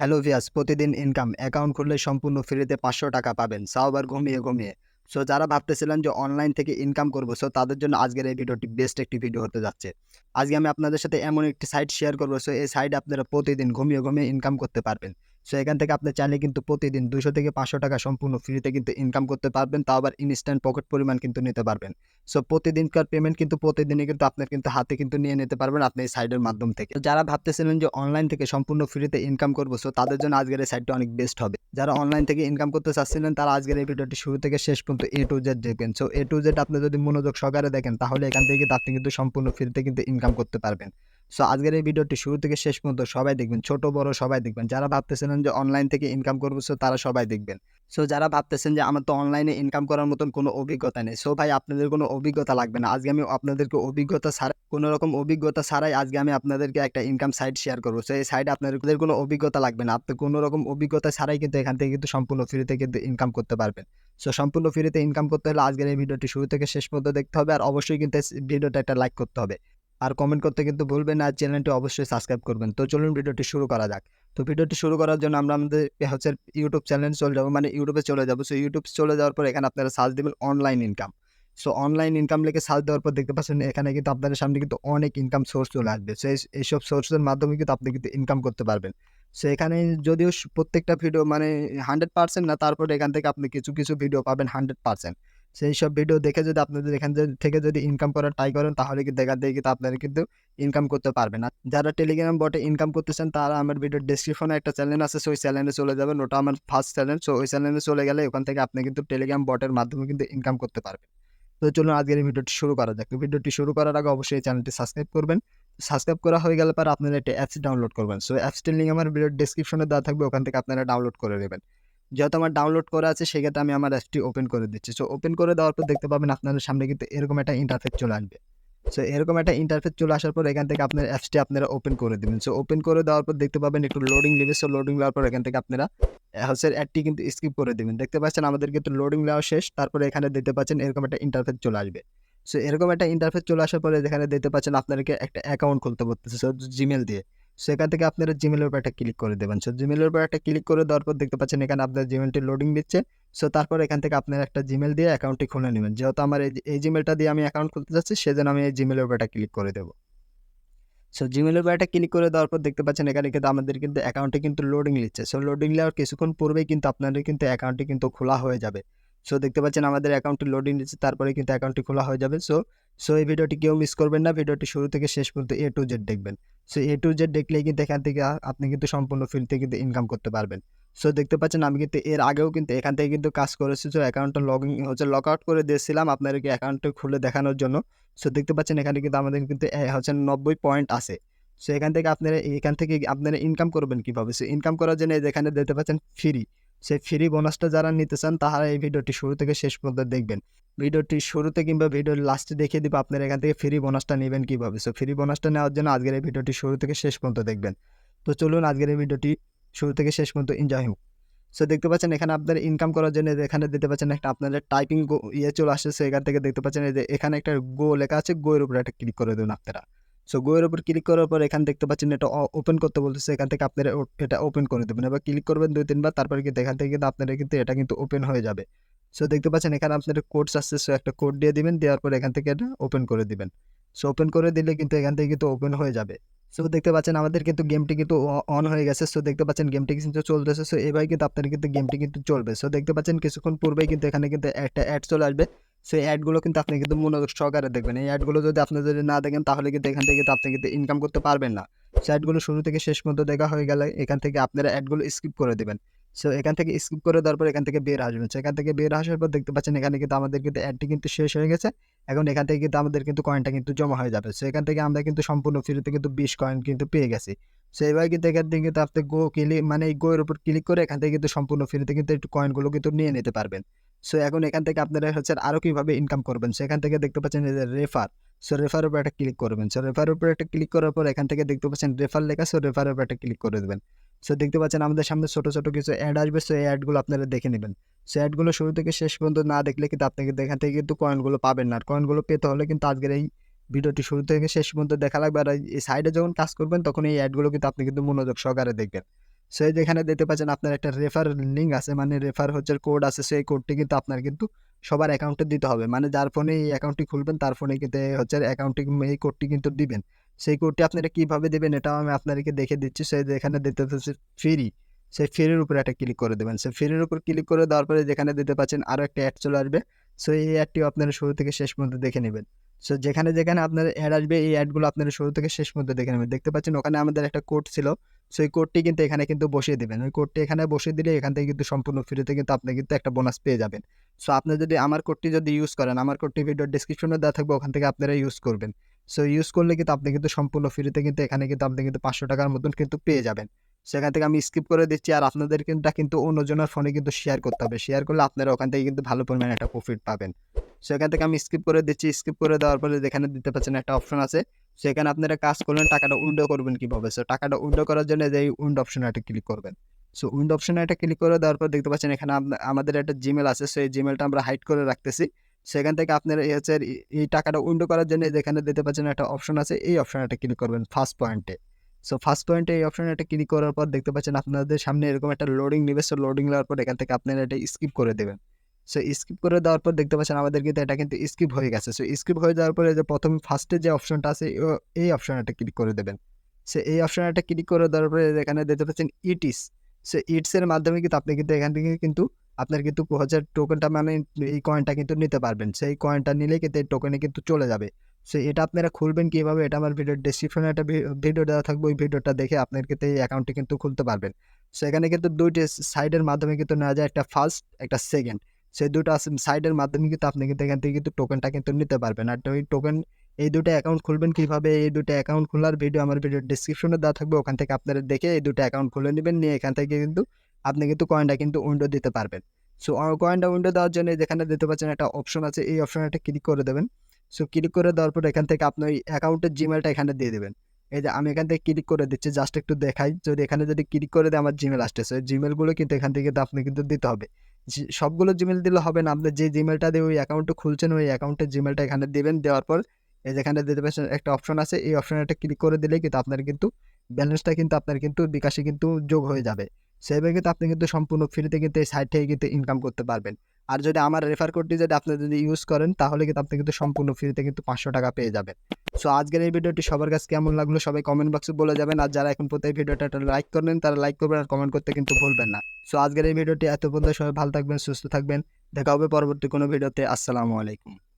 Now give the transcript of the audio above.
Hello ভিয়াস, প্রতিদিন income account খুললে সম্পূর্ণ ফ্রিতে ৫০০ টাকা পাবেন, তাও আবার ঘুমিয়ে। সো যারা ভাবতেছিলেন যে অনলাইন থেকে ইনকাম করবো, সো তাদের জন্য আজকের এই ভিডিওটি বেস্ট একটি ভিডিও হতে যাচ্ছে। আজকে আমি আপনাদের সাথে এমন একটি সাইট শেয়ার করবো, সো এই সাইটে আপনারা প্রতিদিন ঘুমিয়ে ইনকাম করতে পারবেন। সো এখান থেকে আপনি চাইলে কিন্তু প্রতিদিন ২০০ থেকে ৫০০ টাকা সম্পূর্ণ ফ্রিতে কিন্তু ইনকাম করতে পারবেন, তাও আবার ইনস্ট্যান্ট পকেট পরিমাণ কিন্তু নিতে পারবেন। সো প্রতিদিনকার পেমেন্ট কিন্তু প্রতিদিনই কিন্তু আপনার কিন্তু হাতে কিন্তু নিয়ে নিতে পারবেন আপনি এই সাইটের মাধ্যম থেকে। তো যারা ভাবতেছিলেন যে অনলাইন থেকে সম্পূর্ণ ফ্রিতে ইনকাম করবো, সো তাদের জন্য আজকের এই সাইটটা অনেক বেস্ট হবে। যারা অনলাইন থেকে ইনকাম করতে চাচ্ছিলেন তারা আজকের এই ভিডিওটি শুরু থেকে শেষ পর্যন্ত A to Z দেখবেন। সো A to Z আপনি যদি মনোযোগ সহকারে দেখেন তাহলে এখান থেকে কিন্তু আপনি কিন্তু সম্পূর্ণ ফ্রিতে কিন্তু ইনকাম করতে পারবেন। সো আজকের এই ভিডিওটি শুরু থেকে শেষ পর্যন্ত সবাই দেখবেন, ছোট বড় সবাই দেখবেন। যারা ভাবতেছিলেন যে অনলাইন থেকে ইনকাম করবো, সো তারা সবাই দেখবেন। সো যারা ভাবতেছেন যে আমার তো অনলাইনে ইনকাম করার মতন কোনো অভিজ্ঞতা নেই, সো ভাই আপনাদের কোনো অভিজ্ঞতা লাগবে না। আজকে আমি আপনাদেরকে অভিজ্ঞতা ছাড়া কোনো রকম অভিজ্ঞতা ছাড়াই আজকে আমি আপনাদেরকে একটা ইনকাম সাইট শেয়ার করবো। সো এই সাইটে আপনাদের কোনো অভিজ্ঞতা লাগবে না। আপনি কোনো রকম অভিজ্ঞতা ছাড়াই কিন্তু এখান থেকে কিন্তু সম্পূর্ণ ফ্রিতে কিন্তু ইনকাম করতে পারবেন। সো সম্পূর্ণ ফ্রিতে ইনকাম করতে হলে আজকের এই ভিডিওটি শুরু থেকে শেষ পর্যন্ত দেখতে হবে, আর অবশ্যই কিন্তু ভিডিওটা একটা লাইক করতে হবে। আর কমেন্ট করতে কিন্তু ভুলবেন না, আর চ্যানেলটি অবশ্যই সাবস্ক্রাইব করবেন। তো চলুন ভিডিওটি শুরু করা যাক। তো ভিডিওটি শুরু করার জন্য আমরা আমাদের ইউটিউব চ্যানেলে চলে যাবো, মানে ইউটিউবে চলে যাবো। সো ইউটিউব চলে যাওয়ার পর এখানে আপনারা সার্চ দিবেন online income. So online income লিখে সার্চ দেওয়ার পর দেখতে পাচ্ছেন এখানে কিন্তু আপনাদের সামনে কিন্তু অনেক ইনকাম সোর্স চলে আসবে। সো এইসব সোর্সের মাধ্যমে কিন্তু আপনি কিন্তু ইনকাম করতে পারবেন। সো এখানে যদিও প্রত্যেকটা ভিডিও মানে 100% না, তারপরে এখান থেকে আপনি কিছু ভিডিও পাবেন 100%। সেই সব ভিডিও দেখে যদি আপনাদের এখান থেকে যদি ইনকাম করার ট্রাই করেন তাহলে কিন্তু এখান থেকে কিন্তু আপনারা কিন্তু ইনকাম করতে পারবেন। আর যারা টেলিগ্রাম বটে ইনকাম করতেছেন তারা আমার ভিডিওর ডেসক্রিপশনে একটা চ্যানেল আছে, সো ওই চ্যানেলে চলে যাবেন। ওটা আমার ফার্স্ট চ্যানেল। সো ওই চ্যানেলে চলে গেলে ওখান থেকে আপনি কিন্তু টেলিগ্রাম বটের মাধ্যমে কিন্তু ইনকাম করতে পারবেন। তো চলুন আজকের এই ভিডিওটি শুরু করা যাক। ভিডিওটি শুরু করার আগে অবশ্যই এই চ্যানেলটি সাবস্ক্রাইব করবেন। সাবস্ক্রাইব করা হয়ে গেলে পরে আপনারা একটা অ্যাপস ডাউনলোড করবেন। সো অ্যাপসটির লিঙ্ক আমার ভিডিওর ডেসক্রিপশনে দেওয়া থাকবে, ওখান থেকে আপনারা ডাউনলোড করে নেবেন। যেহেতু আমার ডাউনলোড করা আছে সেক্ষেত্রে আমি আমার অ্যাপসটি ওপেন করে দিচ্ছি। সো ওপেন করে দেওয়ার পর দেখতে পাবেন আপনাদের সামনে কিন্তু এরকম একটা ইন্টারফেস চলে আসবে। সো এরকম একটা ইন্টারফেস চলে আসার পর এখান থেকে আপনার অ্যাপসটি আপনারা ওপেন করে দিবেন। সো ওপেন করে দেওয়ার পর দেখতে পাবেন একটু লোডিং নেবে। সো লোডিং নেওয়ার পর এখান থেকে আপনারা অ্যাডটি কিন্তু স্কিপ করে দিবেন। দেখতে পাচ্ছেন আমাদের কিন্তু লোডিং নেওয়া শেষ। তারপরে এখানে দেখতে পাচ্ছেন এরকম একটা ইন্টারফেস চলে আসবে। সো এরকম একটা ইন্টারফেস চলে আসার পরে যেখানে দেখতে পাচ্ছেন আপনাদেরকে একটা অ্যাকাউন্ট খুলতে বলতেছে, সো জিমেইল দিয়ে। সো এখান থেকে আপনারা জিমেইলের উপর একটা ক্লিক করে দেবেন। সো জিমেইলের উপর একটা ক্লিক করে দেওয়ার পর দেখতে পাচ্ছেন এখানে আপনার জিমেইলটি লোডিং দিচ্ছে। সো তারপর এখান থেকে আপনারা একটা জিমেইল দিয়ে অ্যাকাউন্টটি খুলে নেবেন। যেহেতু আমার এই জিমেইলটা দিয়ে আমি অ্যাকাউন্ট খুলতে যাচ্ছি, সেজন্য আমি এই জিমেইলের উপর একটা ক্লিক করে দেব। সো জিমেইলের উপর একটা ক্লিক করে দেওয়ার পর দেখতে পাচ্ছেন এখানে কিন্তু আমাদের কিন্তু অ্যাকাউন্টে কিন্তু লোডিং নিচ্ছে। সো লোডিং নেওয়ার কিছুক্ষণ পূর্বেই কিন্তু আপনাদের কিন্তু অ্যাকাউন্টটি কিন্তু খোলা হয়ে যাবে। সো দেখতে পাচ্ছেন আমাদের অ্যাকাউন্টটি লোডিং নিচ্ছে, তারপরে কিন্তু অ্যাকাউন্টটি খোলা হয়ে যাবে। সো এই ভিডিওটি কেউ মিস করবেন না। ভিডিওটি শুরু থেকে শেষ পর্যন্ত A to Z দেখবেন। সো A to Z দেখলেই কিন্তু এখান থেকে আপনি কিন্তু সম্পূর্ণ ফ্রিতে কিন্তু ইনকাম করতে পারবেন। সো দেখতে পাচ্ছেন আমি কিন্তু এর আগেও কিন্তু এখান থেকে কিন্তু কাজ করেছি। সো অ্যাকাউন্টটা লগ আউট করে দিয়েছিলাম আপনাদেরকে অ্যাকাউন্টটা খুলে দেখানোর জন্য। সো দেখতে পাচ্ছেন এখানে কিন্তু আমাদের কিন্তু 90 পয়েন্ট আছে। সো এখান থেকে আপনারা ইনকাম করবেন কিভাবে? সো ইনকাম করার জন্য এই যে এখানে দেখতে পাচ্ছেন ফ্রি। সেই ফ্রি বোনাসটা যারা নিতে চান তারা এই ভিডিওটি শুরু থেকে শেষ পর্যন্ত দেখবেন। ভিডিওটি শুরুতে কিংবা ভিডিওর লাস্টে দেখিয়ে দিব আপনারা এখান থেকে ফ্রি বোনাসটা নেবেন কিভাবে। সো ফ্রি বোনাসটা নেওয়ার জন্য আজকের এই ভিডিওটি শুরু থেকে শেষ পর্যন্ত দেখবেন। তো চলুন আজকের এই ভিডিওটি শুরু থেকে শেষ পর্যন্ত এনজয় হোক। সো দেখতে পাচ্ছেন এখানে আপনারা ইনকাম করার জন্য এখানে দেখতে পাচ্ছেন একটা আপনাদের টাইপিং চলে আসছে। সো এখান থেকে দেখতে পাচ্ছেন এই যে এখানে একটা গো লেখা আছে, গো এর উপরে একটা ক্লিক করে দেবেন আপনারা। সো গো এর উপর ক্লিক করার পর এখানে দেখতে পাচ্ছেন এটা ওপেন করতে বলতেছে, এখান থেকে আপনারা এটা ওপেন করে দেবেন। এবার ক্লিক করবেন ২-৩ বার, তারপরে কিন্তু এখান থেকে কিন্তু আপনারা কিন্তু এটা কিন্তু ওপেন হয়ে যাবে। সো দেখতে পাচ্ছেন এখানে আপনাদের কোডস আসছে, সো একটা কোড দিয়ে দিবেন, দেওয়ার পর এখান থেকে এটা ওপেন করে দিবেন। সো ওপেন করে দিলে কিন্তু এখান থেকে কিন্তু ওপেন হয়ে যাবে। সো দেখতে পাচ্ছেন আমাদের কিন্তু গেমটি কিন্তু অন হয়ে গেছে। সো দেখতে পাচ্ছেন গেমটি কিন্তু চলতেছে। সো এভাবে কিন্তু আপনার কিন্তু গেমটি কিন্তু চলবে। সো দেখতে পাচ্ছেন কিছুক্ষণ পূর্বেই কিন্তু এখানে কিন্তু একটা অ্যাড চলে আসবে। সো এই অ্যাডগুলো কিন্তু আপনি কিন্তু মনোযোগ সহকারে দেখবেন। এই অ্যাডগুলো যদি না দেখেন তাহলে কিন্তু এখান থেকে কিন্তু আপনি কিন্তু ইনকাম করতে পারবেন না। সো অ্যাডগুলো শুরু থেকে শেষ পর্যন্ত দেখা হয়ে গেলে এখান থেকে আপনারা অ্যাডগুলো স্কিপ করে দিবেন। সো এখান থেকে স্কিপ করে দেওয়ার পর এখান থেকে বের আসবেন। সো এখান থেকে বের আসার পর দেখতে পাচ্ছেন এখানে কিন্তু আমাদের কিন্তু অ্যাডটি কিন্তু শেষ হয়ে গেছে। এখন এখান থেকে কিন্তু আমাদের কিন্তু কয়েনটা কিন্তু জমা হয়ে যাবে। সো এখান থেকে আমরা কিন্তু সম্পূর্ণ ফ্রিতে কিন্তু ২০ কয়েন কিন্তু পেয়ে গেছি। সো এভাবে কিন্তু এখান থেকে কিন্তু আপনি মানে এই গো এর উপর ক্লিক করে এখান থেকে কিন্তু সম্পূর্ণ ফ্রিতে কিন্তু একটু কয়েনগুলো কিন্তু নিয়ে নিতে পারবেন। সো এখন এখান থেকে আপনারা আরো কিভাবে ইনকাম করবেন। সো এখান থেকে দেখতে পাচ্ছেন এই যে রেফার। সো রেফার উপর একটা ক্লিক করবেন। সো রেফার উপর একটা ক্লিক করার পর এখান থেকে দেখতে পাচ্ছেন রেফার লেখা। সো রেফার উপর একটা ক্লিক করে দিবেন। সো দেখতে পাচ্ছেন আমাদের সামনে ছোট কিছু অ্যাড আসবে। সো এই অ্যাডগুলো আপনারা দেখে নিবেন। সো অ্যাডগুলো শুরু থেকে শেষ পর্যন্ত না দেখলে কিন্তু আপনি কিন্তু এখান থেকে কিন্তু কয়েনগুলো পাবেন না। আর কয়েনগুলো পেতে হলে কিন্তু আজকের এই ভিডিওটি শুরু থেকে শেষ পর্যন্ত দেখা লাগবে। আর এই সাইডে যখন কাজ করবেন তখন এই অ্যাডগুলো কিন্তু আপনি কিন্তু মনোযোগ সহকারে দেখবেন। সো এই যেখানে দেখতে পাচ্ছেন আপনার একটা রেফার লিঙ্ক আছে, মানে রেফার হচ্ছে কোড আছে। সো এই কোডটি কিন্তু আপনার কিন্তু সবার অ্যাকাউন্টে দিতে হবে। মানে যার ফোনে এই অ্যাকাউন্টটি খুলবেন তার ফোনে কিন্তু হচ্ছে অ্যাকাউন্টটি এই কোডটি কিন্তু দিবেন। সেই কোডটি আপনারা কিভাবে দিবেন এটাও আমি আপনাদেরকে দেখে দিচ্ছি। সো এই যে এখানে দেখতে পাচ্ছেন ফ্রি, সেই ফ্রির উপরে একটা ক্লিক করে দেবেন। সো ফ্রির উপর ক্লিক করে দেওয়ার পরে যেখানে দেখতে পাচ্ছেন আরও একটা অ্যাড চলে আসবে। সো এই অ্যাডটিও আপনারা শুরু থেকে শেষ পর্যন্ত দেখে নেবেন। সো যেখানে আপনার অ্যাড আসবে এই অ্যাডগুলো আপনারা শুরু থেকে শেষ পর্যন্ত দেখে নেবেন। দেখতে পাচ্ছেন ওখানে আমাদের একটা কোড ছিল। সো এই কোডটি কিন্তু এখানে কিন্তু বসিয়ে দিবেন। ওই কোডটি এখানে বসিয়ে দিলে এখান থেকে কিন্তু সম্পূর্ণ ফ্রিতে কিন্তু আপনি কিন্তু একটা বোনাস পেয়ে যাবেন। সো আপনি যদি আমার কোডটি যদি ইউজ করেন, আমার কোডটি ভিডিওর ডেসক্রিপশনে দেওয়া থাকবে, ওখান থেকে আপনারা ইউজ করবেন। সো ইউজ করলে কিন্তু আপনি কিন্তু সম্পূর্ণ ফ্রিতে কিন্তু এখানে কিন্তু আপনি কিন্তু ৳500 মতন কিন্তু পেয়ে যাবেন। সেখান থেকে আমি স্কিপ করে দিচ্ছি। আর আপনাদের কিন্তু অন্যজনের ফোনে কিন্তু শেয়ার করতে হবে। শেয়ার করলে আপনারা ওখান থেকে কিন্তু ভালো পরিমাণে একটা প্রফিট পাবেন। সো এখান থেকে আমি স্কিপ করে দিচ্ছি। স্কিপ করে দেওয়ার পরে যেখানে দিতে পাচ্ছেন একটা অপশন আছে। সেখানে আপনারা কাজ করলেন, টাকাটা উইথড্র করবেন কিভাবে? সো টাকাটা উইথড্র করার জন্য যে এই উইন্ডো অপশনে একটা ক্লিক করবেন। সো উইন্ডো অপশনে একটা ক্লিক করে দেওয়ার পর দেখতে পাচ্ছেন এখানে আমাদের একটা জিমেল আছে। সো এই জিমেলটা আমরা হাইড করে রাখতেছি। সেখান থেকে আপনারা হচ্ছে এই টাকাটা উইথড্র করার জন্য যেখানে দেখতে পাচ্ছেন একটা অপশন আছে, এই অপশনে একটা ক্লিক করবেন ফার্স্ট পয়েন্টে। সো ফার্স্ট পয়েন্টে এই অপশনে একটা ক্লিক করার পর দেখতে পাচ্ছেন আপনাদের সামনে এরকম একটা লোডিং নিবে। সো লোডিং নেওয়ার পর এখান থেকে আপনারা এটা স্কিপ করে দেবেন। সো স্কিপ করে দেওয়ার পর দেখতে পাচ্ছেন আমাদের কিন্তু এটা কিন্তু স্কিপ হয়ে গেছে। সো স্কিপ হয়ে যাওয়ার পরে যে প্রথম ফার্স্টে যে অপশনটা আছে এই অপশনে একটা ক্লিক করে দেবেন। সো এই অপশনে একটা ক্লিক করে দেওয়ার পরে এখানে দেখতে পাচ্ছেন ইটিস। সো ইটস এর মাধ্যমে কিন্তু আপনি কিন্তু এখান থেকে কিন্তু আপনার কিন্তু টোকেনটা, মানে এই কয়েনটা কিন্তু নিতে পারবেন। সেই কয়েনটা নিলেই কিন্তু এই টোকেনে কিন্তু চলে যাবে। সো এটা আপনারা খুলবেন কিভাবে এটা আমার ভিডিওর ডেসক্রিপশনে একটা ভিডিও দেওয়া থাকবে। ওই ভিডিওটা দেখে আপনার কিন্তু এই অ্যাকাউন্টটি কিন্তু খুলতে পারবেন। সো এখানে কিন্তু ২ টি সাইডের মাধ্যমে কিন্তু নেওয়া যায়, একটা ফার্স্ট একটা সেকেন্ড। সেই ২ টা সাইডের মাধ্যমে কিন্তু আপনি কিন্তু এখান থেকে কিন্তু টোকেনটা কিন্তু নিতে পারবেন। আর ওই টোকেন এই ২ টা অ্যাকাউন্ট খুলবেন কিভাবে, এই ২ টা অ্যাকাউন্ট খোলার ভিডিও আমার ভিডিওর ডেসক্রিপশনে দেওয়া থাকবে। ওখান থেকে আপনারা দেখে এই ২ টা অ্যাকাউন্ট খুলে নিবেন। নিয়ে এখান থেকে কিন্তু আপনি কিন্তু কয়েনটা কিন্তু উইন্ডো দিতে পারবেন। সো কয়েনটা উইন্ডো দেওয়ার জন্য যেখানে দেখতে পাচ্ছেন একটা অপশন আছে, এই অপশনে একটা ক্লিক করে দেবেন। সো ক্লিক করে দেওয়ার পর এখান থেকে আপনি ওই অ্যাকাউন্টের জিমেলটা এখানে দিয়ে দিবেন। এই যে আমি এখান থেকে ক্লিক করে দিচ্ছি, জাস্ট একটু দেখাই। যদি এখানে যদি ক্লিক করে দেয় আমার জিমেল আসতেছে। ওই জিমেলগুলো কিন্তু এখান থেকে কিন্তু আপনি কিন্তু দিতে হবে। সবগুলো জিমেল দিলে হবে না। আপনি যে জিমেলটা দিয়ে ওই অ্যাকাউন্টটা খুলছেন ওই অ্যাকাউন্টের জিমেলটা এখানে দিবেন। দেওয়ার পর এই যেখানে দিতে পারছেন একটা অপশন আছে, এই অপশনে একটা ক্লিক করে দিলেই কিন্তু আপনার কিন্তু ব্যালেন্সটা কিন্তু আপনার কিন্তু বিকাশে কিন্তু যোগ হয়ে যাবে। সেভাবে কিন্তু আপনি কিন্তু সম্পূর্ণ ফ্রিতে কিন্তু এই সাইট থেকে কিন্তু ইনকাম করতে পারবেন। আর যদি আমার রেফার কোডটি যদি আপনি যদি ইউজ করেন তাহলে কিন্তু আপনি কিন্তু সম্পূর্ণ ফ্রিতে কিন্তু ৳500 পেয়ে যাবেন। সো আজকের এই ভিডিওটি সবার কাছে কেমন লাগলো সবাই কমেন্ট বক্সে বলে যাবেন। আর যারা এখন পর্যন্ত এই ভিডিওটা একটা লাইক করবেন তারা লাইক করবেন আর কমেন্ট করতে কিন্তু ভুলবেন না। সো আজকের এই ভিডিওটি এত পর্যন্ত, সবাই ভালো থাকবেন, সুস্থ থাকবেন। দেখা হবে পরবর্তী কোনো ভিডিওতে। আসসালামু আলাইকুম।